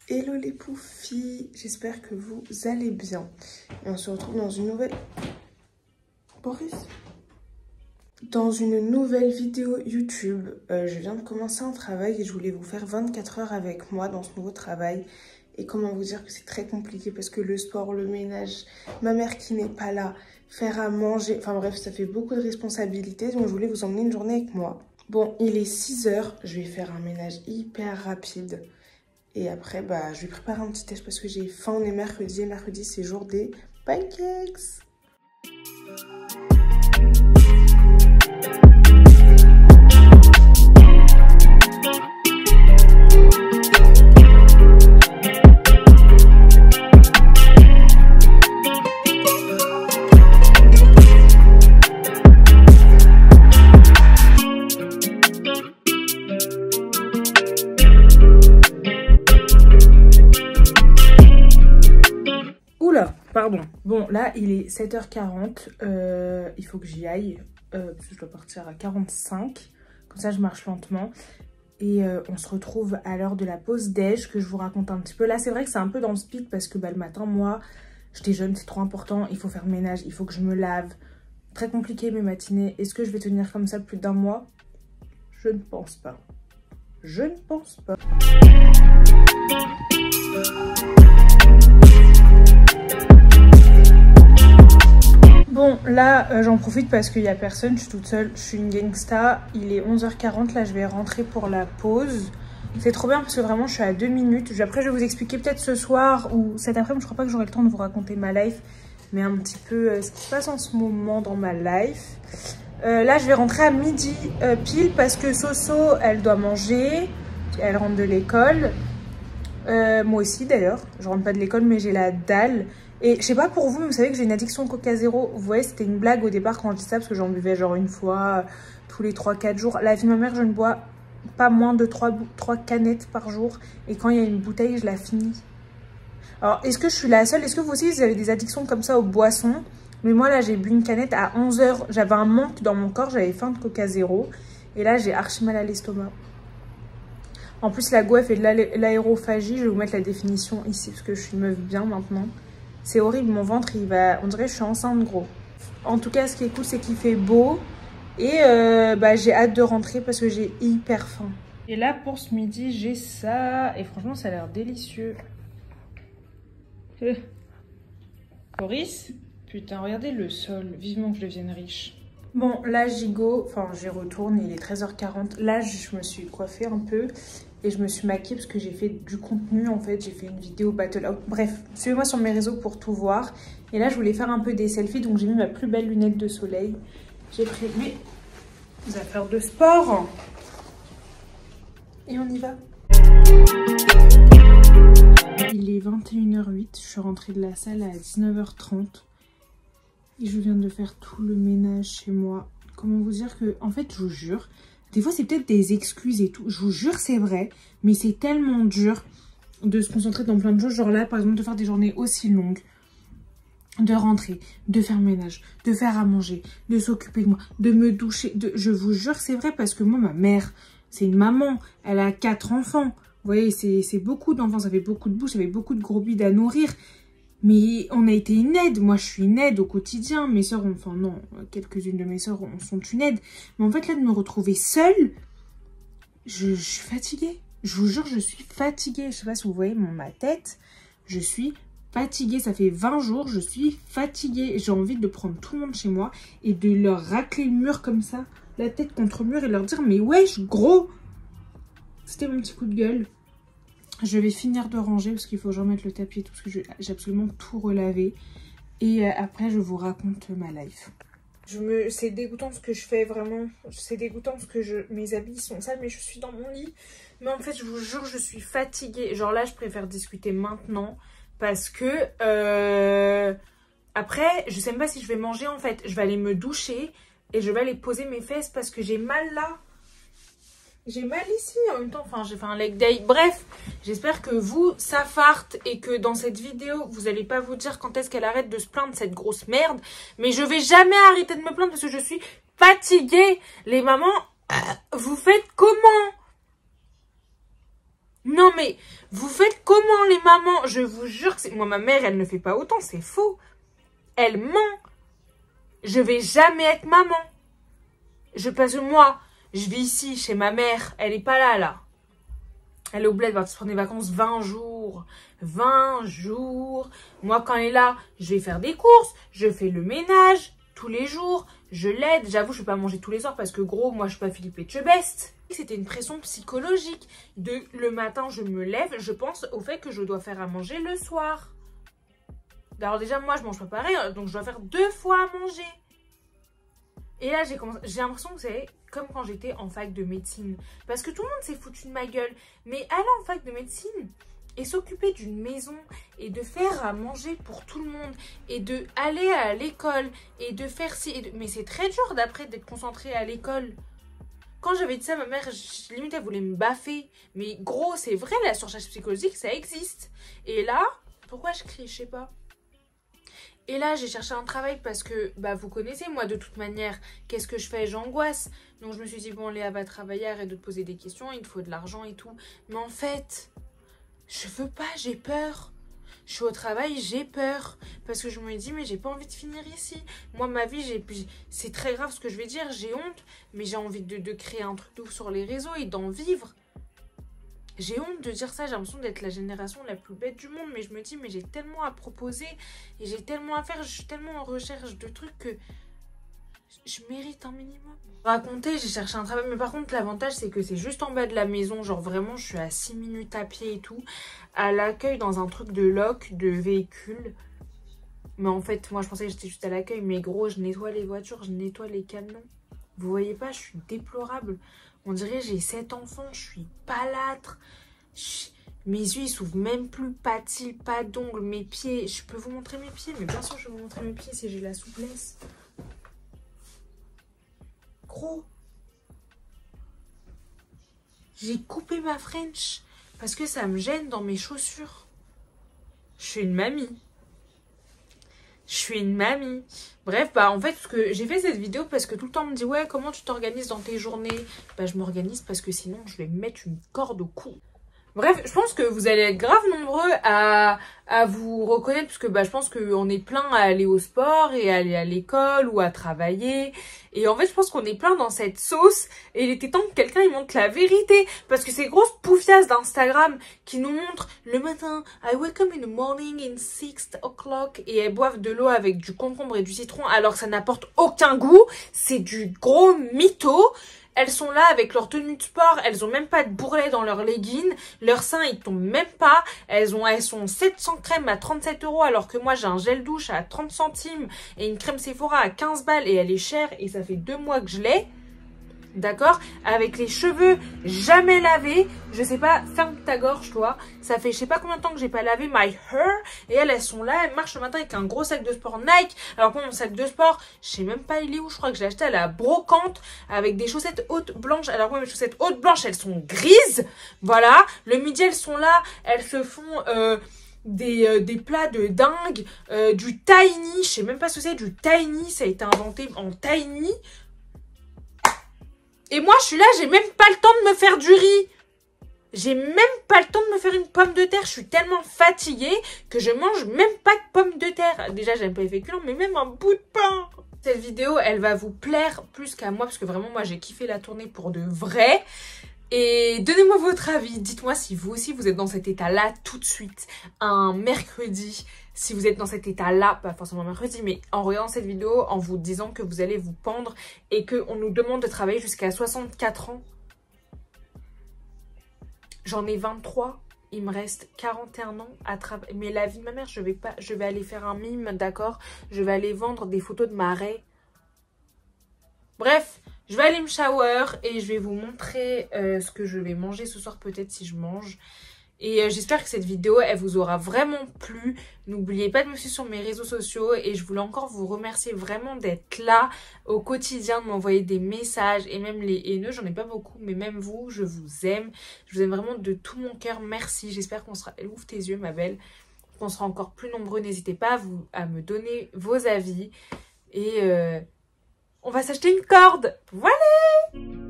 Hello les poufis, j'espère que vous allez bien. Et on se retrouve dans une nouvelle... Boris ? Dans une nouvelle vidéo YouTube. Je viens de commencer un travail et je voulais vous faire 24 heures avec moi dans ce nouveau travail. Et comment vous dire que c'est très compliqué parce que le sport, le ménage, ma mère qui n'est pas là, faire à manger... Enfin bref, ça fait beaucoup de responsabilités. Donc je voulais vous emmener une journée avec moi. Bon, il est 6 h, je vais faire un ménage hyper rapide. Et après, je vais préparer un petit test parce que j'ai faim. On est mercredi et mercredi, c'est jour des pancakes. Pardon. Bon, là, il est 7 h 40. Il faut que j'y aille. Parce que je dois partir à 45. Comme ça, je marche lentement. Et on se retrouve à l'heure de la pause déj que je vous raconte un petit peu. Là, c'est vrai que c'est un peu dans le speed parce que le matin, moi, je déjeune, c'est trop important. Il faut faire le ménage, il faut que je me lave. Très compliqué mes matinées. Est-ce que je vais tenir comme ça plus d'un mois? Je ne pense pas. Je ne pense pas. Bon, là, j'en profite parce qu'il n'y a personne, je suis toute seule, je suis une gangsta. Il est 11 h 40, là, je vais rentrer pour la pause. C'est trop bien parce que vraiment, je suis à 2 minutes. Après, je vais vous expliquer peut-être ce soir ou cet après-midi, je crois pas que j'aurai le temps de vous raconter ma life, mais un petit peu ce qui se passe en ce moment dans ma life. Là, je vais rentrer à midi pile parce que Soso, elle doit manger, elle rentre de l'école. Moi aussi, d'ailleurs, je rentre pas de l'école, mais j'ai la dalle. Et je sais pas pour vous, mais vous savez que j'ai une addiction au Coca Zéro. Vous voyez, c'était une blague au départ quand je dis ça, parce que j'en buvais genre une fois tous les 3-4 jours. La vie de ma mère, je ne bois pas moins de 3 canettes par jour. Et quand il y a une bouteille, je la finis. Alors, est-ce que je suis la seule? Est-ce que vous aussi, vous avez des addictions comme ça aux boissons? Mais moi, là, j'ai bu une canette à 11 h. J'avais un manque dans mon corps, j'avais faim de Coca Zéro. Et là, j'ai archi mal à l'estomac. En plus, la go, elle fait de l'aérophagie. Je vais vous mettre la définition ici, parce que je suis une meuf bien maintenant. C'est horrible, mon ventre, il va... On dirait que je suis enceinte, gros. En tout cas, ce qui est cool, c'est qu'il fait beau. Et j'ai hâte de rentrer parce que j'ai hyper faim. Et là, pour ce midi, j'ai ça. Et franchement, ça a l'air délicieux. Boris? Putain, regardez le sol. Vivement que je devienne riche. Bon, là, j'y retourne. Il est 13 h 40. Là, je me suis coiffée un peu. Et je me suis maquillée parce que j'ai fait du contenu en fait. J'ai fait une vidéo battle out. Bref, suivez-moi sur mes réseaux pour tout voir. Et là, je voulais faire un peu des selfies. Donc, j'ai mis ma plus belle lunette de soleil. J'ai pris mes affaires de sport. Et on y va. Il est 21 h 08. Je suis rentrée de la salle à 19 h 30. Et je viens de faire tout le ménage chez moi. Comment vous dire que... En fait, je vous jure... Des fois, c'est peut-être des excuses et tout. Je vous jure, c'est vrai. Mais c'est tellement dur de se concentrer dans plein de choses. Genre là, par exemple, de faire des journées aussi longues. De rentrer, de faire le ménage, de faire à manger, de s'occuper de moi, de me doucher. Je vous jure, c'est vrai parce que moi, ma mère, c'est une maman. Elle a 4 enfants. Vous voyez, c'est beaucoup d'enfants. Ça fait beaucoup de bouches, ça fait beaucoup de gros bides à nourrir. Mais on a été une aide. Moi, je suis une aide au quotidien. Mes soeurs, enfin non, quelques-unes de mes soeurs sont une aide. Mais en fait, là, de me retrouver seule, je suis fatiguée. Je vous jure, je suis fatiguée. Je sais pas si vous voyez ma tête. Je suis fatiguée. Ça fait 20 jours, je suis fatiguée. J'ai envie de prendre tout le monde chez moi et de leur racler le mur comme ça, la tête contre le mur et leur dire, mais wesh, gros. C'était mon petit coup de gueule. Je vais finir de ranger parce qu'il faut que je remette le tapis et tout, parce que j'ai absolument tout relavé. Et après, je vous raconte ma life. C'est dégoûtant ce que je fais, vraiment. C'est dégoûtant parce que mes habits sont sales, mais je suis dans mon lit. Mais en fait, je vous jure, je suis fatiguée. Genre là, je préfère discuter maintenant parce que... Après, je sais même pas si je vais manger, en fait. Je vais aller me doucher et je vais aller poser mes fesses parce que j'ai mal là. J'ai mal ici en même temps, enfin j'ai fait un leg day. Bref, j'espère que vous, ça farte et que dans cette vidéo, vous n'allez pas vous dire quand est-ce qu'elle arrête de se plaindre, cette grosse merde. Mais je vais jamais arrêter de me plaindre parce que je suis fatiguée. Les mamans, vous faites comment? Non mais, vous faites comment les mamans? Je vous jure que c'est... Moi, ma mère, elle ne fait pas autant, c'est faux. Elle ment. Je vais jamais être maman. Parce que moi, je vis ici, chez ma mère. Elle est pas là, là. Elle est au bled, elle va se prendre des vacances 20 jours. 20 jours. Moi, quand elle est là, je vais faire des courses. Je fais le ménage tous les jours. Je l'aide. J'avoue, je ne vais pas manger tous les soirs parce que gros, moi, je suis pas Philippe Etchebest. C'était une pression psychologique. Le matin, je me lève, je pense au fait que je dois faire à manger le soir. Alors déjà, moi, je mange pas pareil, donc je dois faire 2 fois à manger. Et là, j'ai l'impression que c'est comme quand j'étais en fac de médecine. Parce que tout le monde s'est foutu de ma gueule. Mais aller en fac de médecine et s'occuper d'une maison et de faire à manger pour tout le monde et de aller à l'école et de faire ci... Mais c'est très dur d'après d'être concentré à l'école. Quand j'avais dit ça, ma mère, limite, elle voulait me baffer. Mais gros, c'est vrai, la surcharge psychologique, ça existe. Et là, pourquoi je crie, je sais pas. Et là, j'ai cherché un travail parce que, bah, vous connaissez, moi, de toute manière, qu'est-ce que je fais? J'angoisse. Donc, je me suis dit, bon, Léa va travailler, arrête de te poser des questions, il te faut de l'argent et tout. Mais en fait, je veux pas, j'ai peur. Je suis au travail, j'ai peur. Parce que je me dis, mais j'ai pas envie de finir ici. Moi, ma vie, c'est très grave ce que je vais dire, j'ai honte. Mais j'ai envie de créer un truc de ouf sur les réseaux et d'en vivre. J'ai honte de dire ça, j'ai l'impression d'être la génération la plus bête du monde. Mais je me dis, mais j'ai tellement à proposer et j'ai tellement à faire. Je suis tellement en recherche de trucs que je mérite un minimum. Raconter, j'ai cherché un travail. Mais par contre, l'avantage, c'est que c'est juste en bas de la maison. Genre vraiment, je suis à 6 minutes à pied et tout. À l'accueil dans un truc de loc, de véhicule. Mais en fait, moi, je pensais que j'étais juste à l'accueil. Mais gros, je nettoie les voitures, je nettoie les camions. Vous voyez pas, je suis déplorable. On dirait j'ai 7 enfants, je suis palâtre. Mes yeux, ils s'ouvrent même plus, pas de cils, pas d'ongles, mes pieds. Je peux vous montrer mes pieds, mais bien sûr, je vais vous montrer mes pieds si j'ai la souplesse. Gros. J'ai coupé ma French parce que ça me gêne dans mes chaussures. Je suis une mamie. Je suis une mamie. Bref, bah en fait, j'ai fait cette vidéo parce que tout le temps on me dit ouais, comment tu t'organises dans tes journées? Bah je m'organise parce que sinon je vais me mettre une corde au cou. Bref, je pense que vous allez être grave nombreux à vous reconnaître parce que bah, je pense qu'on est plein à aller au sport et à aller à l'école ou à travailler. Et en fait, je pense qu'on est plein dans cette sauce et il était temps que quelqu'un il montre la vérité. Parce que ces grosses poufiasses d'Instagram qui nous montrent le matin, I wake up in the morning in 6 o'clock et elles boivent de l'eau avec du concombre et du citron alors que ça n'apporte aucun goût. C'est du gros mytho. Elles sont là avec leur tenue de sport, elles ont même pas de bourrelet dans leurs leggings, leurs seins ils tombent même pas, elles sont 700 crèmes à 37 € alors que moi j'ai un gel douche à 30 centimes et une crème Sephora à 15 balles et elle est chère et ça fait 2 mois que je l'ai. D'accord? Avec les cheveux jamais lavés. Je sais pas, ferme ta gorge toi. Ça fait je sais pas combien de temps que j'ai pas lavé my hair. Et elles sont là, elles marchent le matin avec un gros sac de sport Nike. Alors que mon sac de sport, je sais même pas il est où. Je crois que je l'ai acheté à la brocante avec des chaussettes hautes blanches. Alors que mes chaussettes hautes blanches, elles sont grises. Voilà. Le midi, elles sont là. Elles se font... des plats de dingue. Du tiny. Je sais même pas ce que c'est. Du tiny. Ça a été inventé en tiny. Et moi, je suis là, j'ai même pas le temps de me faire du riz. J'ai même pas le temps de me faire une pomme de terre. Je suis tellement fatiguée que je mange même pas de pommes de terre. Déjà, j'aime pas les féculents, mais même un bout de pain. Cette vidéo, elle va vous plaire plus qu'à moi parce que vraiment, moi, j'ai kiffé la tournée pour de vrai. Et donnez-moi votre avis. Dites-moi si vous aussi, vous êtes dans cet état-là tout de suite. Un mercredi. Si vous êtes dans cet état-là, pas forcément mercredi, mais en regardant cette vidéo, en vous disant que vous allez vous pendre et qu'on nous demande de travailler jusqu'à 64 ans. J'en ai 23, il me reste 41 ans à travailler. Mais la vie de ma mère, je vais aller faire un mime, d'accord? Je vais aller vendre des photos de ma raie. Bref, je vais aller me shower et je vais vous montrer ce que je vais manger ce soir peut-être si je mange. Et j'espère que cette vidéo, elle vous aura vraiment plu. N'oubliez pas de me suivre sur mes réseaux sociaux. Et je voulais encore vous remercier vraiment d'être là au quotidien, de m'envoyer des messages. Et même les haineux, j'en ai pas beaucoup. Mais même vous, je vous aime. Je vous aime vraiment de tout mon cœur. Merci. J'espère qu'on sera... Ouvre tes yeux, ma belle. Qu'on sera encore plus nombreux. N'hésitez pas à me donner vos avis. Et on va s'acheter une corde. Voilà!